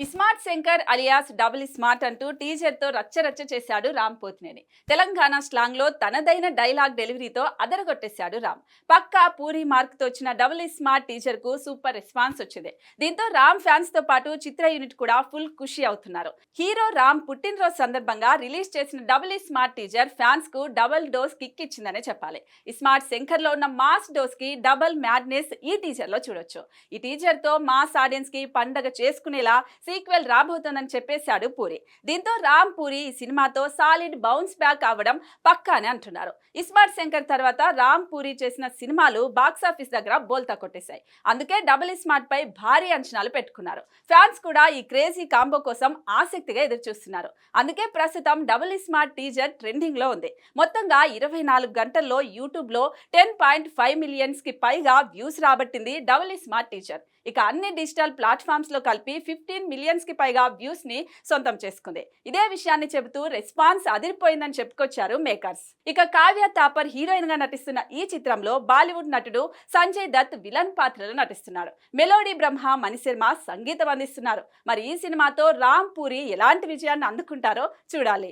Smart Shankar alias double smart అంటూ teaser తో రచ్చరచ్చ చేశాడు రామ్ పోతినేని. తెలంగాణ స్లాంగ్ లో తనదైన డైలాగ్ డెలివరీతో అదరగొట్టేశాడు రామ్. పక్కా పూరి మార్క్ తో వచ్చిన డబుల్ స్మార్ట్ టీజర్ కు సూపర్ రెస్పాన్స్ వచ్చింది. దీంతో రామ్ ఫ్యాన్స్ తో పాటు చిత్ర యూనిట్ కూడా ఫుల్ ఖుషి అవుతున్నారు. హీరో రామ్ పుట్టినరోజు సందర్భంగా రిలీజ్ చేసిన డబుల్ స్మార్ట్ టీజర్ ఫ్యాన్స్ కు డబుల్ డోస్ కిక్ ఇచ్చిందనే చెప్పాలి. స్మార్ట్ శంకర్ లో ఉన్న మాస్ డోస్ కి డబుల్ మ్యాడ్నెస్ ఈ టీజర్ లో చూడొచ్చు. ఈ టీజర్ తో మాస్ ఆడియన్స్ కి పండగ చేసుకునేలా సీక్వెల్ రాబోతోందని చెప్పేశాడు పూరి. దీంతో రామ్ పూరి ఈ సినిమాతో సాలిడ్ బౌన్స్ బ్యాక్ అవ్వడం పక్కానే అంటున్నారు. స్మార్ట్ శంకర్ తర్వాత రామ్ పూరి చేసిన సినిమాలు బాక్సాఫీస్ దగ్గర బోల్తా కొట్టేశాయి. అందుకే డబుల్ స్మార్ట్ పై భారీ అంచనాలు పెట్టుకున్నారు. ఫ్యాన్స్ కూడా ఈ క్రేజీ కాంబో కోసం ఆసక్తిగా ఎదురు చూస్తున్నారు. అందుకే ప్రస్తుతం డబుల్ స్మార్ట్ టీజర్ ట్రెండింగ్ లో ఉంది. మొత్తంగా 24 గంటల్లో యూట్యూబ్ లో 10.5 మిలియన్స్ కి పైగా వ్యూస్ రాబట్టింది డబుల్ స్మార్ట్ టీజర్. ఇక అన్ని డిజిటల్ ప్లాట్ఫామ్స్ లో కలిపి 15 మిలియన్స్ కి పైగా వ్యూస్ ని సొంతం చేసుకుంది. ఇదే విషయాన్ని చెబుతూ రెస్పాన్స్ అదిరిపోయిందని చెప్పుకొచ్చారు మేకర్స్. ఇక కావ్య తాపర్ హీరోయిన్ గా నటిస్తున్న ఈ చిత్రంలో బాలీవుడ్ నటుడు సంజయ్ దత్ విలన్ పాత్రలో నటిస్తున్నాడు. మెలోడీ బ్రహ్మ మణిశర్మ సంగీతం అందిస్తున్నారు. మరి ఈ సినిమాతో రామ్ పూరి ఎలాంటి విజయాన్ని అందుకుంటారో చూడాలి.